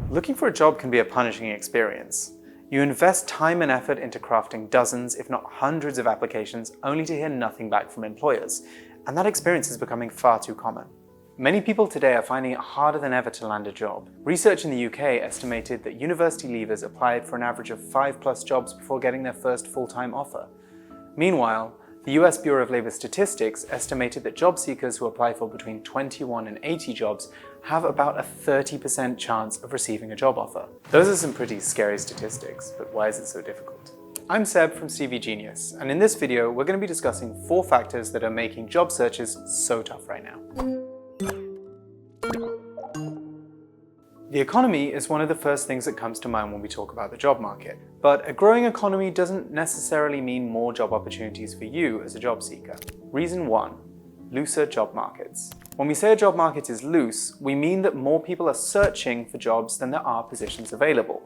Looking for a job can be a punishing experience. You invest time and effort into crafting dozens, if not hundreds of applications, only to hear nothing back from employers, and that experience is becoming far too common. Many people today are finding it harder than ever to land a job. Research in the UK estimated that university leavers applied for an average of 5+ jobs before getting their first full-time offer. Meanwhile, the US Bureau of Labor Statistics estimated that job seekers who apply for between 21 and 80 jobs have about a 30% chance of receiving a job offer. Those are some pretty scary statistics, but why is it so difficult? I'm Seb from CV Genius, and in this video we're going to be discussing 4 factors that are making job searches so tough right now. The economy is one of the first things that comes to mind when we talk about the job market. But a growing economy doesn't necessarily mean more job opportunities for you as a job seeker. Reason 1. Looser job markets. When we say a job market is loose, we mean that more people are searching for jobs than there are positions available.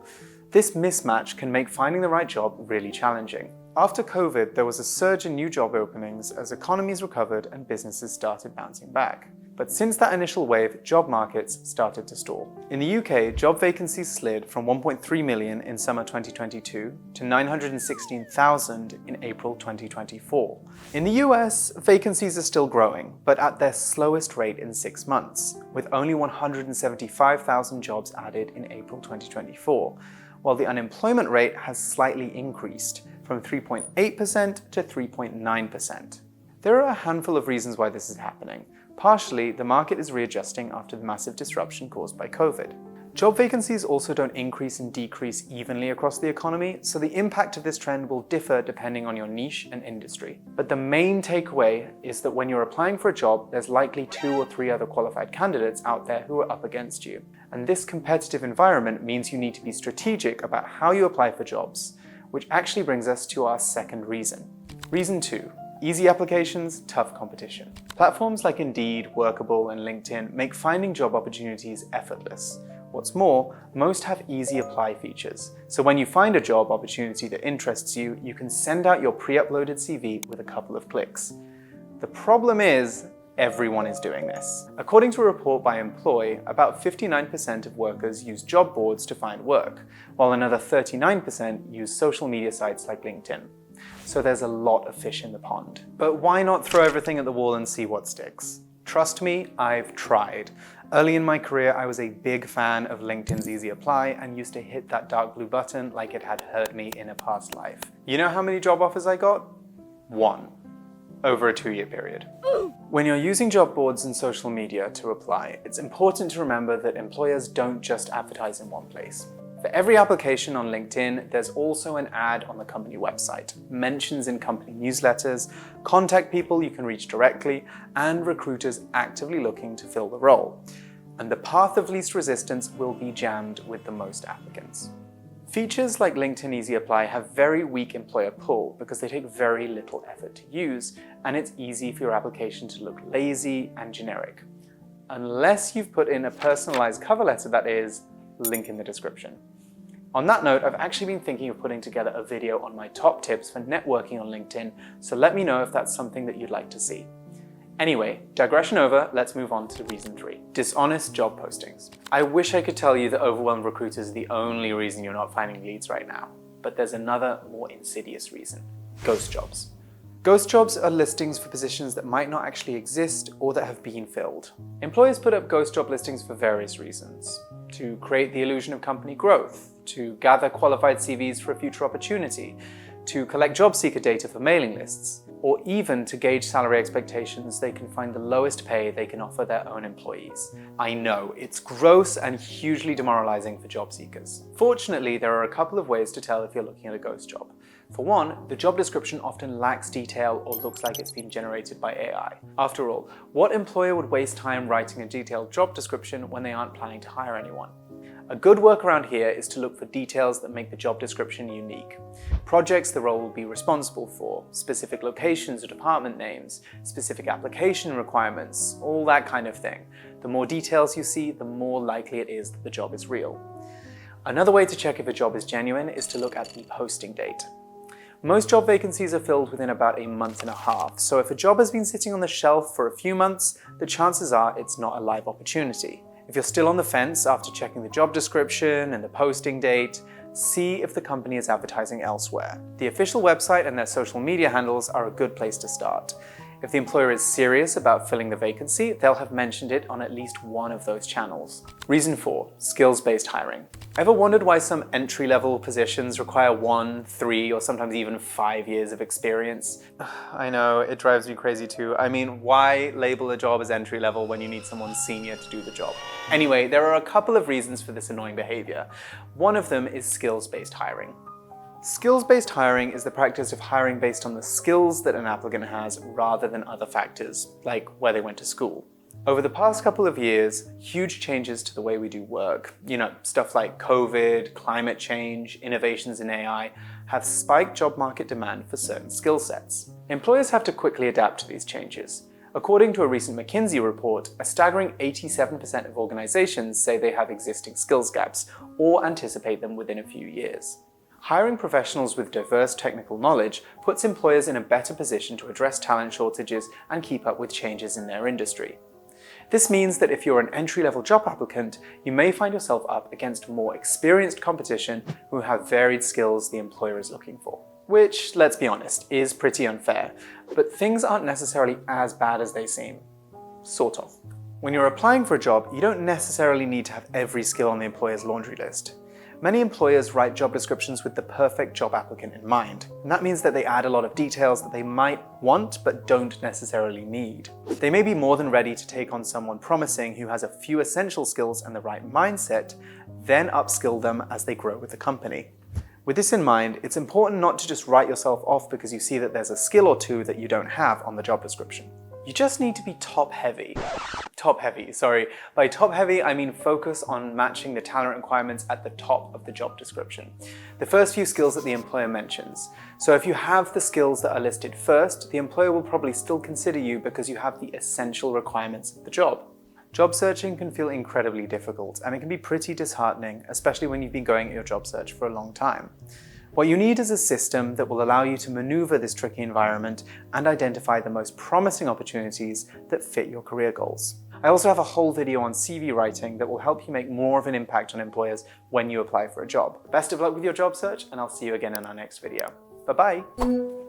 This mismatch can make finding the right job really challenging. After COVID, there was a surge in new job openings as economies recovered and businesses started bouncing back. But since that initial wave, job markets started to stall. In the UK, job vacancies slid from 1.3 million in summer 2022 to 916,000 in April 2024. In the US, vacancies are still growing, but at their slowest rate in 6 months, with only 175,000 jobs added in April 2024, while the unemployment rate has slightly increased from 3.8% to 3.9%. There are a handful of reasons why this is happening. Partially, the market is readjusting after the massive disruption caused by COVID. Job vacancies also don't increase and decrease evenly across the economy, so the impact of this trend will differ depending on your niche and industry. But the main takeaway is that when you're applying for a job, there's likely 2 or 3 other qualified candidates out there who are up against you. And this competitive environment means you need to be strategic about how you apply for jobs, which actually brings us to our second reason. Reason 2. Easy applications, tough competition. Platforms like Indeed, Workable, and LinkedIn make finding job opportunities effortless. What's more, most have easy apply features. So when you find a job opportunity that interests you, you can send out your pre-uploaded CV with a couple of clicks. The problem is, everyone is doing this. According to a report by Employ, about 59% of workers use job boards to find work, while another 39% use social media sites like LinkedIn. So there's a lot of fish in the pond. But why not throw everything at the wall and see what sticks? Trust me, I've tried. Early in my career, I was a big fan of LinkedIn's Easy Apply and used to hit that dark blue button like it had hurt me in a past life. You know how many job offers I got? 1. Over a 2-year period. When you're using job boards and social media to apply, it's important to remember that employers don't just advertise in one place. For every application on LinkedIn, there's also an ad on the company website, mentions in company newsletters, contact people you can reach directly, and recruiters actively looking to fill the role. And the path of least resistance will be jammed with the most applicants. Features like LinkedIn Easy Apply have very weak employer pull because they take very little effort to use, and it's easy for your application to look lazy and generic. Unless you've put in a personalized cover letter, that is, link in the description. On that note, I've actually been thinking of putting together a video on my top tips for networking on LinkedIn, so let me know if that's something that you'd like to see. Anyway, digression over, let's move on to reason 3. Dishonest job postings. I wish I could tell you that overwhelmed recruiters are the only reason you're not finding leads right now, but there's another more insidious reason. Ghost jobs. Ghost jobs are listings for positions that might not actually exist or that have been filled. Employers put up ghost job listings for various reasons. To create the illusion of company growth, to gather qualified CVs for a future opportunity, to collect job seeker data for mailing lists, or even to gauge salary expectations they can find the lowest pay they can offer their own employees. I know, it's gross and hugely demoralizing for job seekers. Fortunately, there are a couple of ways to tell if you're looking at a ghost job. For one, the job description often lacks detail or looks like it's been generated by AI. After all, what employer would waste time writing a detailed job description when they aren't planning to hire anyone? A good workaround here is to look for details that make the job description unique. Projects the role will be responsible for, specific locations or department names, specific application requirements, all that kind of thing. The more details you see, the more likely it is that the job is real. Another way to check if a job is genuine is to look at the posting date. Most job vacancies are filled within about a month and a half, so if a job has been sitting on the shelf for a few months, the chances are it's not a live opportunity. If you're still on the fence after checking the job description and the posting date, see if the company is advertising elsewhere. The official website and their social media handles are a good place to start. If the employer is serious about filling the vacancy, they'll have mentioned it on at least one of those channels. Reason 4, skills-based hiring. Ever wondered why some entry-level positions require 1, 3, or sometimes even 5 years of experience? I know, it drives me crazy too. I mean, why label a job as entry-level when you need someone senior to do the job? Anyway, there are a couple of reasons for this annoying behavior. One of them is skills-based hiring. Skills-based hiring is the practice of hiring based on the skills that an applicant has rather than other factors, like where they went to school. Over the past couple of years, huge changes to the way we do work, stuff like COVID, climate change, innovations in AI, have spiked job market demand for certain skill sets. Employers have to quickly adapt to these changes. According to a recent McKinsey report, a staggering 87% of organizations say they have existing skills gaps or anticipate them within a few years. Hiring professionals with diverse technical knowledge puts employers in a better position to address talent shortages and keep up with changes in their industry. This means that if you're an entry-level job applicant, you may find yourself up against more experienced competition who have varied skills the employer is looking for. Which, let's be honest, is pretty unfair, but things aren't necessarily as bad as they seem. Sort of. When you're applying for a job, you don't necessarily need to have every skill on the employer's laundry list. Many employers write job descriptions with the perfect job applicant in mind, and that means that they add a lot of details that they might want but don't necessarily need. They may be more than ready to take on someone promising who has a few essential skills and the right mindset, then upskill them as they grow with the company. With this in mind, it's important not to just write yourself off because you see that there's a skill or two that you don't have on the job description. You just need to be top-heavy. By top-heavy, I mean focus on matching the talent requirements at the top of the job description. The first few skills that the employer mentions. So if you have the skills that are listed first, the employer will probably still consider you because you have the essential requirements of the job. Job searching can feel incredibly difficult, and it can be pretty disheartening, especially when you've been going at your job search for a long time. What you need is a system that will allow you to maneuver this tricky environment and identify the most promising opportunities that fit your career goals. I also have a whole video on CV writing that will help you make more of an impact on employers when you apply for a job. Best of luck with your job search, and I'll see you again in our next video. Bye-bye!